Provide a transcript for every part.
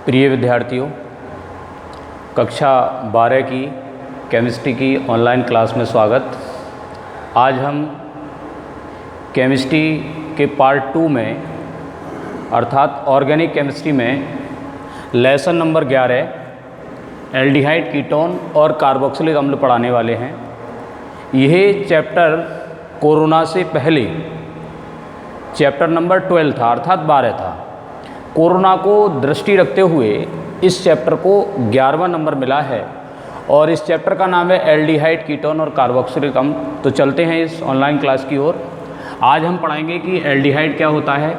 प्रिय विद्यार्थियों, कक्षा 12 की केमिस्ट्री की ऑनलाइन क्लास में स्वागत। आज हम केमिस्ट्री के पार्ट 2 में अर्थात ऑर्गेनिक केमिस्ट्री में लेसन नंबर 11 एल्डिहाइड कीटोन और कार्बोक्सिलिक अम्ल पढ़ाने वाले हैं। यह चैप्टर कोरोना से पहले चैप्टर नंबर 12 था अर्थात 12 था। कोरोना को दृष्टि रखते हुए इस चैप्टर को 11वां नंबर मिला है और इस चैप्टर का नाम है एल्डिहाइड कीटोन और कार्बोक्सिलिक अम्ल। तो चलते हैं इस ऑनलाइन क्लास की ओर। आज हम पढ़ाएंगे कि एल्डिहाइड क्या होता है,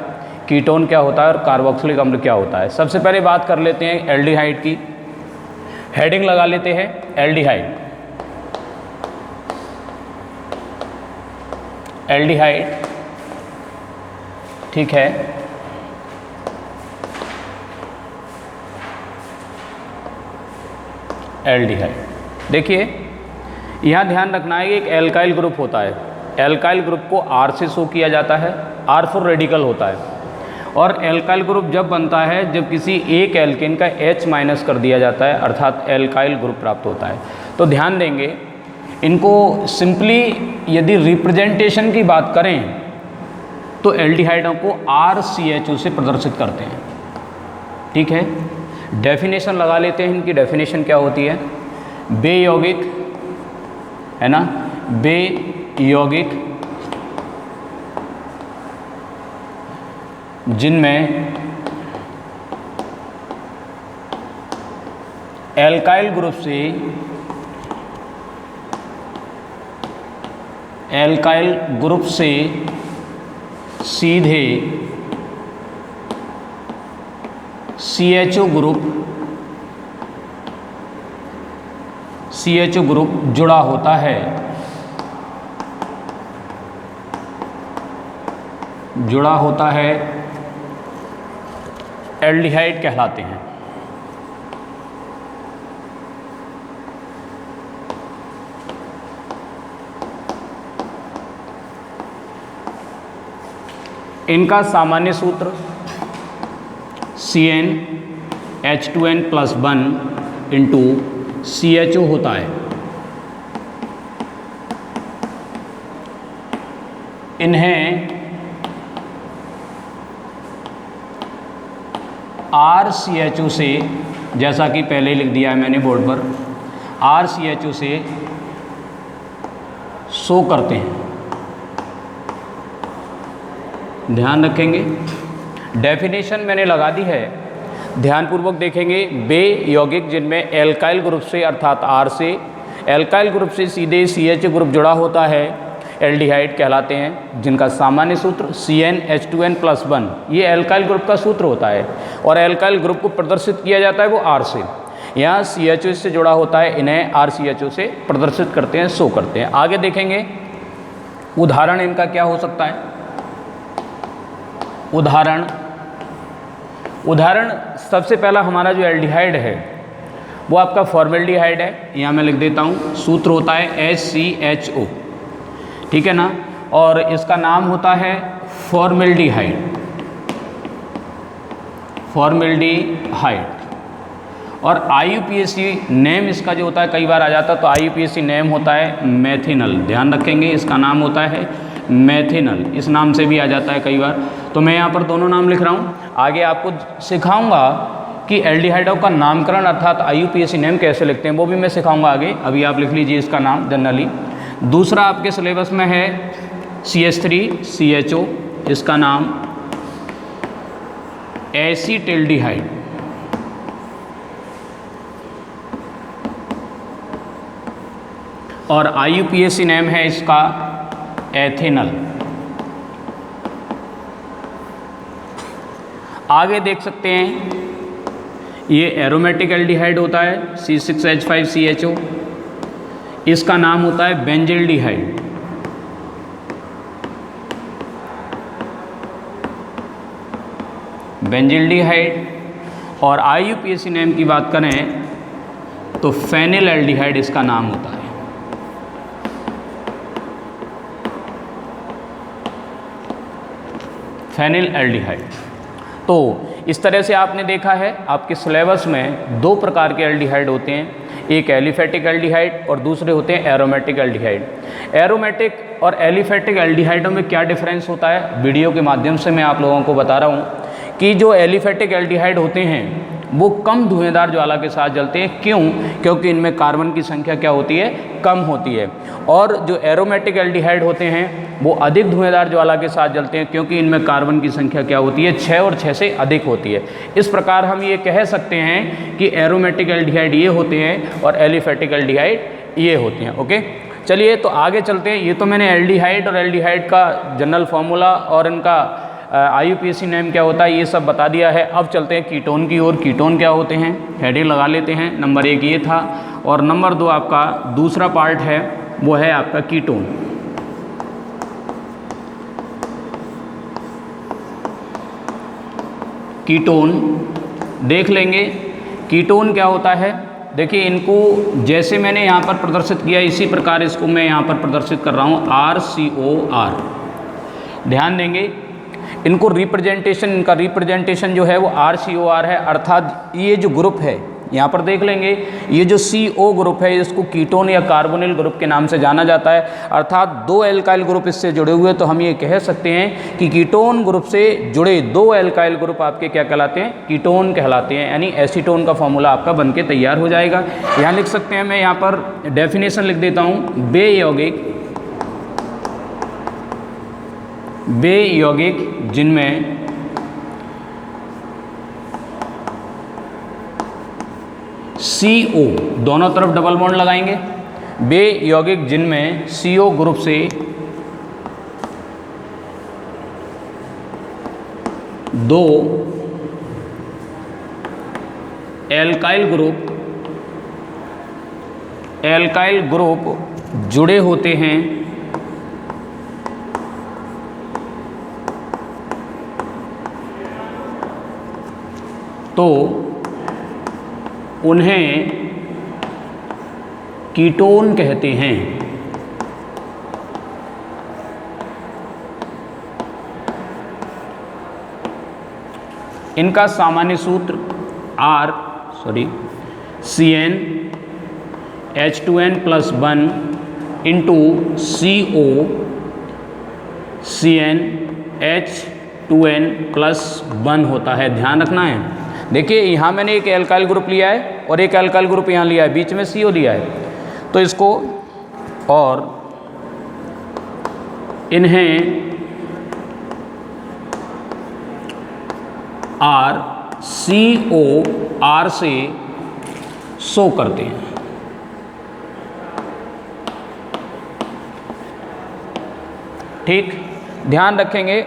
कीटोन क्या होता है और कार्बोक्सिलिक अम्ल क्या होता है। सबसे पहले बात कर लेते हैं एल्डिहाइड की। हेडिंग लगा लेते हैं एल्डिहाइड। एल्डिहाइड, ठीक है। एल्डिहाइड, देखिए यहाँ ध्यान रखना है कि एक एल्काइल ग्रुप होता है। एल्काइल ग्रुप को R से शो किया जाता है, R फॉर रेडिकल होता है। और एल्काइल ग्रुप जब बनता है जब किसी एक एल्केन का H माइनस कर दिया जाता है अर्थात एल्काइल ग्रुप प्राप्त होता है। तो ध्यान देंगे, इनको सिंपली यदि रिप्रेजेंटेशन की बात करें तो एल्डिहाइडों को RCHO से प्रदर्शित करते हैं, ठीक है। डेफिनेशन लगा लेते हैं। इनकी डेफिनेशन क्या होती है? बे यौगिक, है ना, बे यौगिक जिनमें एल्काइल ग्रुप से सीधे CHO ग्रुप जुड़ा होता है, एल्डिहाइड कहलाते हैं। इनका सामान्य सूत्र CnH2n+1 इंटू CHO होता है। इन्हें RCHO से, जैसा कि पहले लिख दिया है मैंने बोर्ड पर, RCHO से शो करते हैं। ध्यान रखेंगे, डेफिनेशन मैंने लगा दी है, ध्यानपूर्वक देखेंगे। बे यौगिक जिनमें एल्काइल ग्रुप से अर्थात R से एल्काइल ग्रुप से सीधे CHO ग्रुप जुड़ा होता है एल्डिहाइड कहलाते हैं, जिनका सामान्य सूत्र CnH2n+1 ये एल्काइल ग्रुप का सूत्र होता है और एल्काइल ग्रुप को प्रदर्शित किया जाता है वो R से। यहाँ CHO से जुड़ा होता है, इन्हें RCHO से प्रदर्शित करते हैं, शो करते हैं। आगे देखेंगे उदाहरण इनका क्या हो सकता है। उदाहरण सबसे पहला हमारा जो एल्डिहाइड है वो आपका फॉर्मेल्डिहाइड है। यहाँ मैं लिख देता हूँ, सूत्र होता है HCHO, ठीक है ना, और इसका नाम होता है फॉर्मेल्डिहाइड। और IUPAC नेम इसका जो होता है, कई बार आ जाता है तो IUPAC नेम होता है मेथिनल। ध्यान रखेंगे, इसका नाम होता है मेथिनल, इस नाम से भी आ जाता है कई बार। तो मैं यहाँ पर दोनों नाम लिख रहा हूँ। आगे आपको सिखाऊंगा कि एल्डिहाइडों का नामकरण अर्थात IUPAC नेम कैसे लिखते हैं, वो भी मैं सिखाऊंगा आगे। अभी आप लिख लीजिए इसका नाम जनरली। दूसरा आपके सिलेबस में है CH3CHO, इसका नाम एसीटिल्डिहाइड। और IUPAC नेम है इसका एथेनल। आगे देख सकते हैं ये एरोमेटिक एल्डिहाइड होता है C6H5CHO, इसका नाम होता है बेंजिल्डिहाइड। और IUPAC नेम की बात करें तो फेनिल एल्डिहाइड इसका नाम होता है। Phenyl aldehyde. तो इस तरह से आपने देखा है आपके सिलेबस में दो प्रकार के एल्डिहाइड होते हैं, एक एलिफेटिक एल्डिहाइड और दूसरे होते हैं एरोमेटिक एल्डिहाइड। एरोमेटिक और एलिफेटिक एल्डिहाइडों में क्या डिफरेंस होता है, वीडियो के माध्यम से मैं आप लोगों को बता रहा हूँ कि जो एलिफेटिक एल्डिहाइड होते हैं वो कम धुएंदार ज्वाला के साथ जलते हैं। क्यों? क्योंकि इनमें कार्बन की संख्या क्या होती है, कम होती है। और जो एरोमेटिक एल्डिहाइड होते हैं वो अधिक धुएंदार ज्वाला के साथ जलते हैं, क्योंकि इनमें कार्बन की संख्या क्या होती है, 6 और 6 से अधिक होती है। इस प्रकार हम ये कह सकते हैं कि एरोमेटिक एल्डिहाइड ये होते हैं और एलिफेटिक एल्डिहाइड ये होते हैं। ओके, चलिए तो आगे चलते हैं। ये तो मैंने एल्डिहाइड और एल्डिहाइड का जनरल फार्मूला और इनका IUPAC नेम क्या होता है ये सब बता दिया है। अब चलते हैं कीटोन की ओर। कीटोन क्या होते हैं, हेडिंग लगा लेते हैं। नंबर 1 ये था और नंबर 2 आपका दूसरा पार्ट है वो है आपका कीटोन। कीटोन देख लेंगे, कीटोन क्या होता है। देखिए इनको जैसे मैंने यहाँ पर प्रदर्शित किया इसी प्रकार इसको मैं यहाँ पर प्रदर्शित कर रहा हूँ, RCOR। ध्यान देंगे इनको रिप्रेजेंटेशन, इनका रिप्रेजेंटेशन जो है वो RCOR है, अर्थात ये जो ग्रुप है यहाँ पर देख लेंगे, ये जो CO ग्रुप है इसको कीटोन या कार्बोनिल ग्रुप के नाम से जाना जाता है। अर्थात 2 एल्काइल ग्रुप इससे जुड़े हुए, तो हम ये कह सकते हैं कि कीटोन ग्रुप से जुड़े 2 एल्काइल ग्रुप आपके क्या कहलाते हैं, कीटोन कहलाते हैं। यानी एसीटोन का फॉर्मूला आपका बन के तैयार हो जाएगा। यहाँ लिख सकते हैं, मैं यहाँ पर डेफिनेशन लिख देता हूँ, बेयौगिक जिनमें CO, दोनों तरफ डबल बॉन्ड लगाएंगे, बेयौगिक जिनमें CO ग्रुप से 2 एल्काइल ग्रुप जुड़े होते हैं तो उन्हें कीटोन कहते हैं। इनका सामान्य सूत्र CnH2n+1 इंटू CO CnH2n+1 होता है। ध्यान रखना है। देखिए यहाँ मैंने एक एल्काइल ग्रुप लिया है और एक एल्काइल ग्रुप यहाँ लिया है, बीच में CO लिया है, तो इसको और इन्हें RCOR से शो करते हैं। ठीक, ध्यान रखेंगे।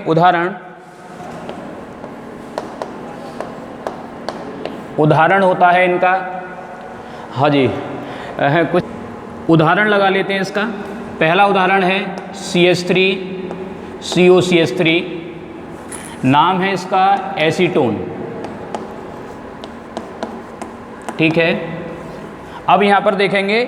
उदाहरण होता है इनका, हाँ जी, कुछ उदाहरण लगा लेते हैं इसका। पहला उदाहरण है CH3COCH3, नाम है इसका एसीटोन। ठीक है, अब यहाँ पर देखेंगे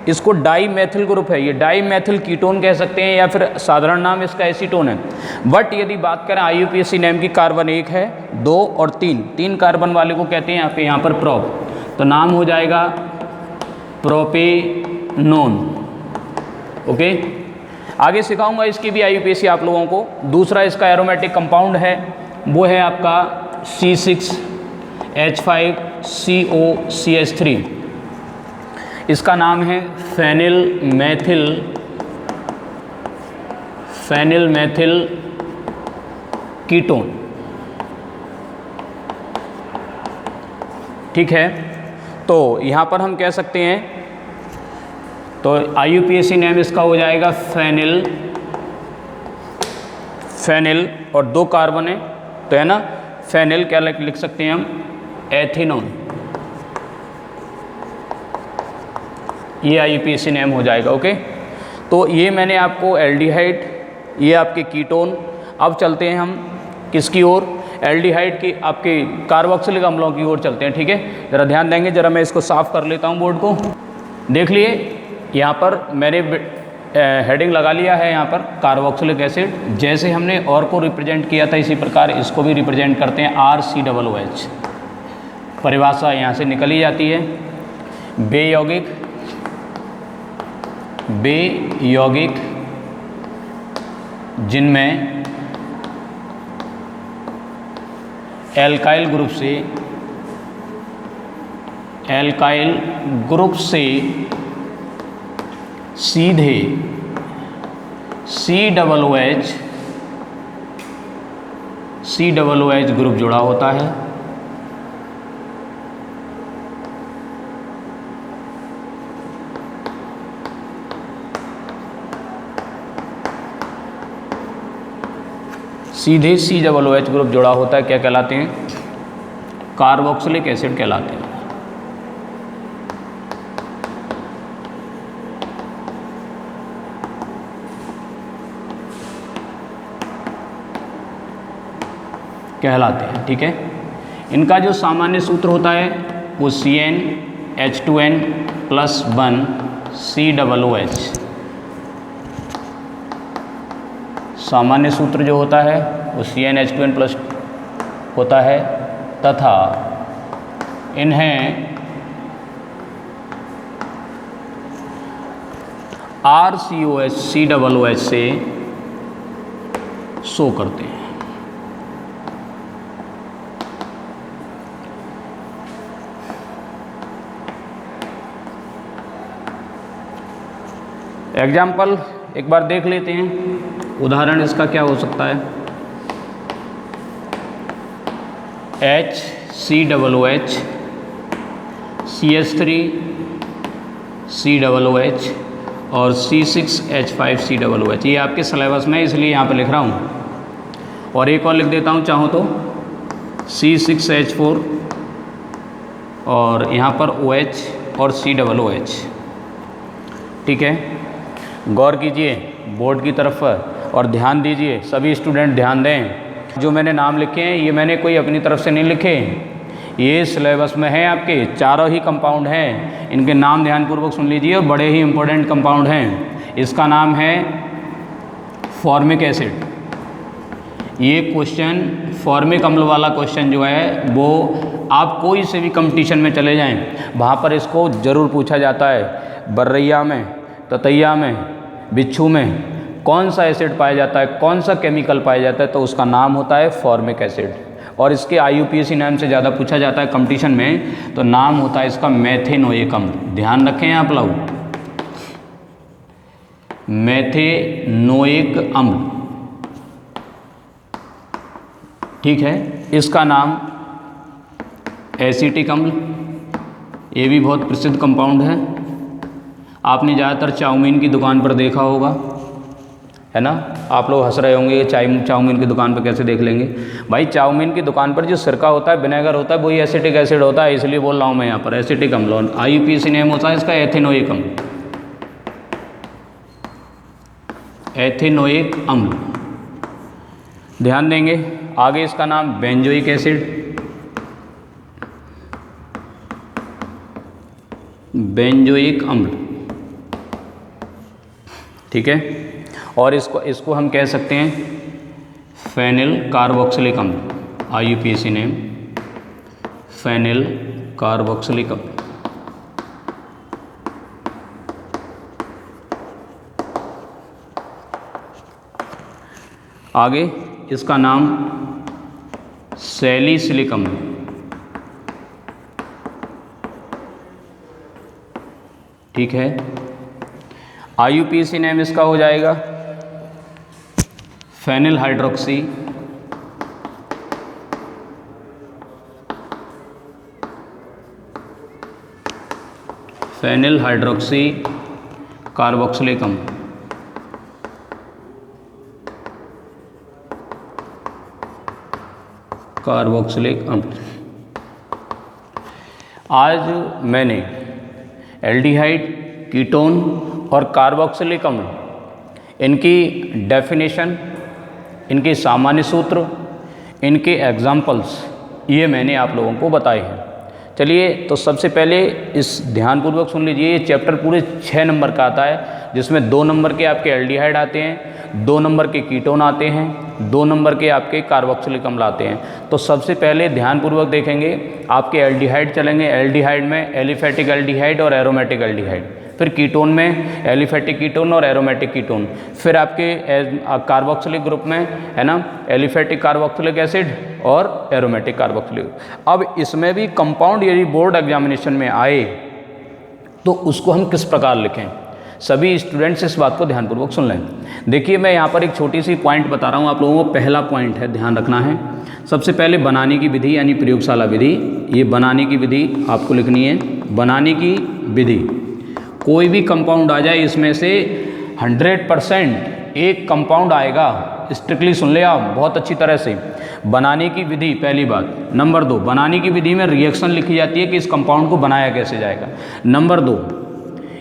इसको डाईमेथिल ग्रुप है, ये डाईमेथिल कीटोन कह सकते हैं या फिर साधारण नाम इसका एसीटोन है। बट यदि बात करें IUPAC नेम की, कार्बन 1 है, 2 और 3 कार्बन वाले को कहते हैं यहाँ पर प्रोप, तो नाम हो जाएगा प्रोपेनोन। ओके, आगे सिखाऊंगा इसकी भी IUPAC आप लोगों को। दूसरा इसका एरोमेटिक कंपाउंड है वो है आपका C6H5COCH3, इसका नाम है फेनिल मेथिल कीटोन। ठीक है, तो यहाँ पर हम कह सकते हैं, तो IUPAC नेम इसका हो जाएगा फेनिल और 2 कार्बन है तो है ना, फेनिल क्या लिख सकते हैं हम, एथेनॉन। ये IUPAC नेम हो जाएगा। ओके, तो ये मैंने आपको एल्डिहाइड, ये आपके कीटोन। अब चलते हैं हम किसकी ओर, एल्डिहाइड की, आपके कार्बोक्सिलिक अम्लों की ओर चलते हैं। ठीक है, ज़रा ध्यान देंगे, ज़रा मैं इसको साफ़ कर लेता हूँ बोर्ड को। देख लिए यहाँ पर मैंने हेडिंग लगा लिया है यहाँ पर कार्बोक्सिलिक एसिड। जैसे हमने और को रिप्रेजेंट किया था इसी प्रकार इसको भी रिप्रेजेंट करते हैं RCOOH। परिभाषा यहाँ से निकल ही जाती है। बेयौगिक जिनमें एल्काइल ग्रुप से सीधे COOH ग्रुप जुड़ा होता है। सीधे COOH ग्रुप जुड़ा होता है, क्या कहलाते हैं? कार्बोक्सिलिक एसिड कहलाते हैं। ठीक है। इनका जो सामान्य सूत्र होता है वो CnH2n+1COOH सामान्य सूत्र जो होता है वो CnH2n+ होता है तथा इन्हें RCOOH से शो करते हैं। एग्जाम्पल एक बार देख लेते हैं, उदाहरण इसका क्या हो सकता है। HCOOH CH3COOH और C6H5COOH ये आपके सिलेबस में इसलिए यहाँ पर लिख रहा हूँ। और एक और लिख देता हूँ चाहूँ तो C6H4 और यहाँ पर OH और COOH। ठीक है, गौर कीजिए बोर्ड की तरफ और ध्यान दीजिए, सभी स्टूडेंट ध्यान दें। जो मैंने नाम लिखे हैं ये मैंने कोई अपनी तरफ से नहीं लिखे, ये सिलेबस में है आपके। चारों ही कंपाउंड हैं, इनके नाम ध्यानपूर्वक सुन लीजिए और बड़े ही इंपॉर्टेंट कंपाउंड हैं। इसका नाम है फॉर्मिक एसिड। ये क्वेश्चन फॉर्मिक अम्ल वाला क्वेश्चन जो है वो आप कोई से भी कंपटीशन में चले जाएं वहाँ पर इसको ज़रूर पूछा जाता है। बर्रैया में, ततैया में, बिच्छू में कौन सा एसिड पाया जाता है, कौन सा केमिकल पाया जाता है, तो उसका नाम होता है फॉर्मिक एसिड। और इसके IUPAC नाम से ज़्यादा पूछा जाता है कंपटीशन में, तो नाम होता है इसका मेथेनोइक अम्ल। ध्यान रखें आप लोग, मेथेनोइक अम्ल। ठीक है, इसका नाम एसिटिक अम्ल, ये भी बहुत प्रसिद्ध कंपाउंड है। आपने ज़्यादातर चाउमीन की दुकान पर देखा होगा, है ना। आप लोग हंस रहे होंगे चाउमीन की दुकान पर कैसे देख लेंगे। भाई चाउमीन की दुकान पर जो सिरका होता है, विनेगर होता है, वही एसिटिक एसिड होता है, इसलिए बोल रहा हूँ मैं यहाँ पर एसिटिक अम्ल। IUPAC नेम होता है इसका एथेनोइक अम्ल, एथेनोइक अम्ल। ध्यान देंगे। आगे इसका नाम बेंजोइक एसिड, बेंजोइक अम्ल। ठीक है, और इसको हम कह सकते हैं फेनिल कार्बोक्सिलिक अम्ल। IUPAC नेम फेनिल कार्बोक्सिलिक अम्ल। आगे इसका नाम सैलिसिलिक अम्ल। ठीक है, IUPAC नेम इसका हो जाएगा फेनिल हाइड्रोक्सी कार्बोक्सिलिक अम्ल। आज मैंने एल्डिहाइड, कीटोन और कार्बोक्सिलिक अम्ल इनकी डेफिनेशन, इनके सामान्य सूत्र, इनके एग्जाम्पल्स ये मैंने आप लोगों को बताए हैं। चलिए, तो सबसे पहले इस ध्यानपूर्वक सुन लीजिए, ये चैप्टर पूरे 6 नंबर का आता है, जिसमें 2 नंबर के आपके एल्डिहाइड आते हैं, 2 नंबर के कीटोन आते हैं, 2 नंबर के आपके कार्बोक्सिलिक अम्ल आते हैं। तो सबसे पहले ध्यानपूर्वक देखेंगे आपके एल्डिहाइड चलेंगे। एल्डिहाइड में एलिफेटिक एल्डिहाइड और एरोमेटिक एल्डिहाइड, फिर कीटोन में एलिफेटिक कीटोन और एरोमेटिक कीटोन, फिर आपके कार्बोक्सिलिक ग्रुप में है ना एलिफेटिक कार्बोक्सिलिक एसिड और एरोमेटिक कार्बोक्सिलिक। अब इसमें भी कंपाउंड यदि बोर्ड एग्जामिनेशन में आए तो उसको हम किस प्रकार लिखें, सभी स्टूडेंट्स इस बात को ध्यानपूर्वक सुन लें। देखिए, मैं यहाँ पर एक छोटी सी पॉइंट बता रहा हूँ आप लोगों को। पहला पॉइंट है, ध्यान रखना है, सबसे पहले बनाने की विधि यानी प्रयोगशाला विधि। ये बनाने की विधि आपको लिखनी है। बनाने की विधि, कोई भी कंपाउंड आ जाए इसमें से 100% एक कंपाउंड आएगा, स्ट्रिक्टली सुन ले आप बहुत अच्छी तरह से। बनाने की विधि पहली बात। नंबर 2, बनाने की विधि में रिएक्शन लिखी जाती है कि इस कंपाउंड को बनाया कैसे जाएगा। नंबर 2,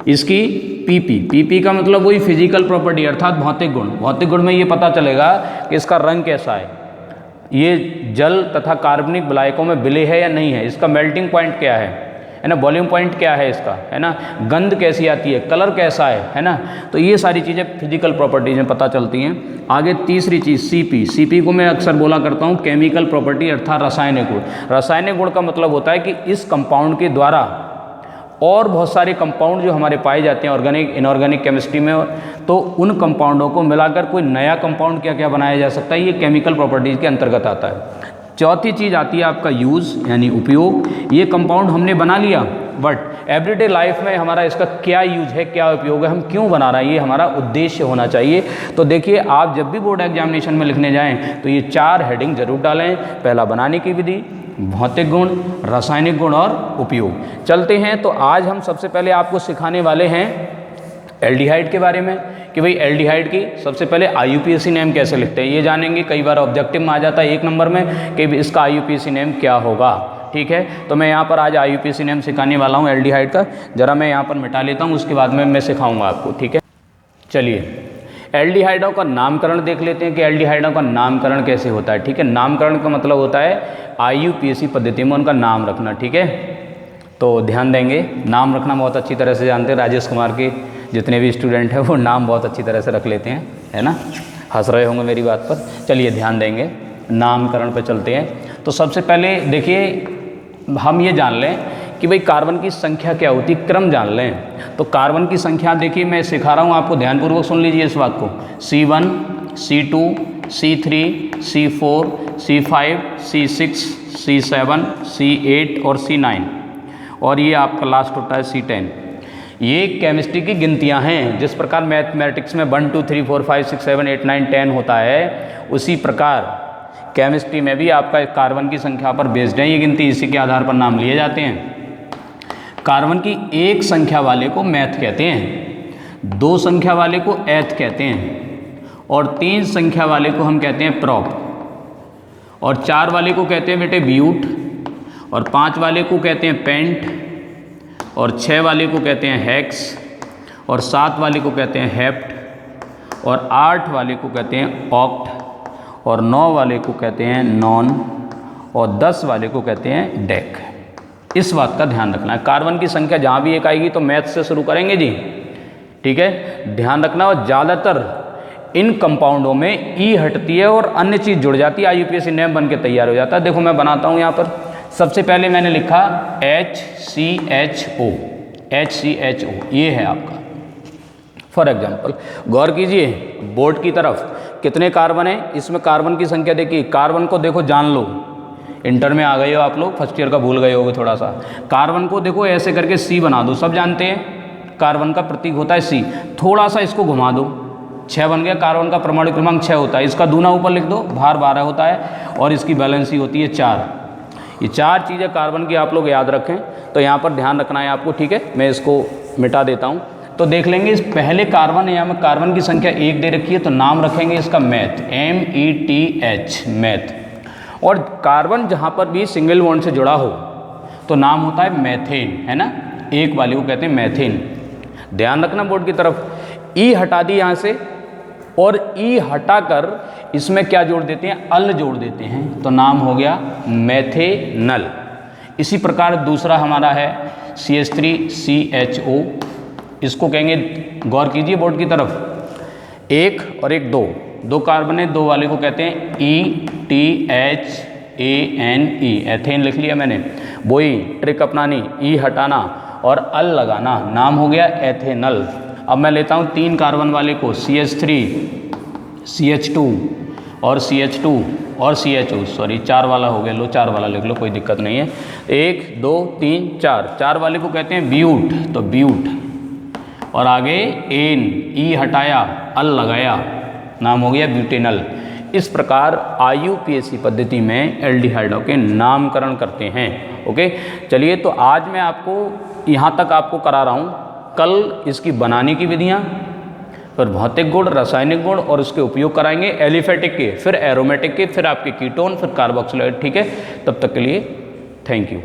इसकी पीपी का मतलब वही फिजिकल प्रॉपर्टी अर्थात भौतिक गुण। भौतिक गुण में ये पता चलेगा कि इसका रंग कैसा है, ये जल तथा कार्बनिक विलायकों में विलय है या नहीं है, इसका मेल्टिंग पॉइंट क्या है ना, बॉइलिंग पॉइंट क्या है इसका, है ना, गंध कैसी आती है, कलर कैसा है ना। तो ये सारी चीज़ें फिजिकल प्रॉपर्टीज में पता चलती हैं। आगे तीसरी चीज़ सीपी को मैं अक्सर बोला करता हूँ केमिकल प्रॉपर्टी अर्थात रासायनिक गुण। रासायनिक गुण का मतलब होता है कि इस कंपाउंड के द्वारा और बहुत सारे कंपाउंड जो हमारे पाए जाते हैं ऑर्गेनिक इनऑर्गेनिक केमिस्ट्री में, तो उन कंपाउंडों को मिलाकर कोई नया कंपाउंड क्या क्या बनाया जा सकता है, ये केमिकल प्रॉपर्टीज़ के अंतर्गत आता है। चौथी चीज़ आती है आपका यूज़ यानी उपयोग। ये कंपाउंड हमने बना लिया, बट एवरीडे लाइफ में हमारा इसका क्या यूज है, क्या उपयोग है, हम क्यों बना रहे हैं, ये हमारा उद्देश्य होना चाहिए। तो देखिए, आप जब भी बोर्ड एग्जामिनेशन में लिखने जाएं तो ये 4 हेडिंग जरूर डालें। पहला बनाने की विधि, भौतिक गुण, रासायनिक गुण और उपयोग। चलते हैं, तो आज हम सबसे पहले आपको सिखाने वाले हैं एल्डिहाइड के बारे में कि भाई एल्डिहाइड की सबसे पहले IUPAC नेम कैसे लिखते हैं, ये जानेंगे। कई बार ऑब्जेक्टिव में आ जाता है 1 नंबर में कि इसका IUPAC नेम क्या होगा, ठीक है। तो मैं यहाँ पर आज IUPAC नेम सिखाने वाला हूँ एल्डिहाइड का। ज़रा मैं यहाँ पर मिटा लेता हूँ, उसके बाद में मैं सिखाऊंगा आपको, ठीक है। चलिए, एल्डिहाइडों का नामकरण देख लेते हैं कि एल्डिहाइडों का नामकरण कैसे होता है, ठीक है। नामकरण का मतलब होता है IUPAC पद्धति में उनका नाम रखना, ठीक है। तो ध्यान देंगे, नाम रखना बहुत अच्छी तरह से जानते हैं। राजेश कुमार के जितने भी स्टूडेंट हैं वो नाम बहुत अच्छी तरह से रख लेते हैं, है ना, हंस रहे होंगे मेरी बात पर। चलिए ध्यान देंगे, नामकरण पर चलते हैं। तो सबसे पहले देखिए, हम ये जान लें कि भाई कार्बन की संख्या क्या होती है, क्रम जान लें। तो कार्बन की संख्या देखिए, मैं सिखा रहा हूँ आपको, ध्यानपूर्वक सुन लीजिए इस बात को। C1, C2, C3, C4, C5, C6, C7, C8 और C9, और ये आपका लास्ट होता है C10। ये केमिस्ट्री की गिनतियां हैं। जिस प्रकार मैथमेटिक्स में 1 2 3 4 5 6 7 8 9 10 होता है, उसी प्रकार केमिस्ट्री में भी आपका कार्बन की संख्या पर बेस्ड है ये गिनती, इसी के आधार पर नाम लिए जाते हैं। कार्बन की 1 संख्या वाले को मैथ कहते हैं, 2 संख्या वाले को एथ कहते हैं, और 3 संख्या वाले को हम कहते हैं प्रॉप, और 4 वाले को कहते हैं बेटे ब्यूट, और 5 वाले को कहते हैं पेंट, और 6 वाले को कहते हैं हेक्स, और 7 वाले को कहते हैं हेप्ट, और 8 वाले को कहते हैं ऑक्ट, और 9 वाले को कहते हैं नॉन, और 10 वाले को कहते हैं डेक। इस बात का ध्यान रखना है। कार्बन की संख्या जहाँ भी एक आएगी तो मैथ से शुरू करेंगे जी, ठीक है, ध्यान रखना। और ज़्यादातर इन कंपाउंडों में ई हटती है और अन्य चीज़ जुड़ जाती है, IUPAC नेम बन के तैयार हो जाता है। देखो मैं बनाता हूँ यहाँ पर। सबसे पहले मैंने लिखा HCHO, ये है आपका। फॉर एग्जाम्पल गौर कीजिए बोर्ड की तरफ, कितने कार्बन है इसमें, कार्बन की संख्या देखिए। कार्बन को देखो, जान लो, इंटर में आ गए हो आप लोग, फर्स्ट ईयर का भूल गए होगे थोड़ा सा। कार्बन को देखो ऐसे करके C बना दो, सब जानते हैं कार्बन का प्रतीक होता है C। थोड़ा सा इसको घुमा दो, 6 बन गया। कार्बन का परमाणु क्रमांक 6 होता है, इसका दूना ऊपर लिख दो, भार 12 होता है, और इसकी वैलेंसी होती है 4। ये 4 चीज़ें कार्बन की आप लोग याद रखें। तो यहाँ पर ध्यान रखना है आपको, ठीक है। मैं इसको मिटा देता हूँ। तो देख लेंगे, इस पहले कार्बन है, यहाँ में कार्बन की संख्या 1 दे रखी है, तो नाम रखेंगे इसका मैथ, METH, मैथ। और कार्बन जहाँ पर भी सिंगल बॉन्ड से जुड़ा हो तो नाम होता है मैथेन, है ना, 1 वाले को कहते हैं मैथेन। ध्यान रखना बोर्ड की तरफ। ई हटा दी यहाँ से, और ई हटाकर इसमें क्या जोड़ देते हैं, अल जोड़ देते हैं, तो नाम हो गया मैथेनल। इसी प्रकार दूसरा हमारा है CH3CHO, इसको कहेंगे, गौर कीजिए बोर्ड की तरफ, 1 और 1 दो कार्बन है, 2 वाले को कहते हैं ETHANE, एथेन लिख लिया मैंने। वही ट्रिक अपनानी, ई हटाना और अल लगाना, नाम हो गया एथेनल। अब मैं लेता हूँ 3 कार्बन वाले को, CH3, CH2 और CH2 और CHO, सॉरी 4 वाला हो गया, लो 4 वाला लिख लो, कोई दिक्कत नहीं है। 1 2 3 4 वाले को कहते हैं ब्यूट, तो ब्यूट, और आगे एन, ई हटाया, अल लगाया, नाम हो गया ब्यूटेनल। इस प्रकार IUPAC पद्धति में एल्डिहाइडों के नामकरण करते हैं। ओके, चलिए, तो आज मैं आपको यहाँ तक आपको करा रहा हूँ। कल इसकी बनाने की विधियाँ, फिर भौतिक गुण, रासायनिक गुण और उसके उपयोग कराएंगे, एलिफेटिक के, फिर एरोमेटिक के, फिर आपके कीटोन, फिर कार्बोक्सिलेट। ठीक है, तब तक के लिए थैंक यू।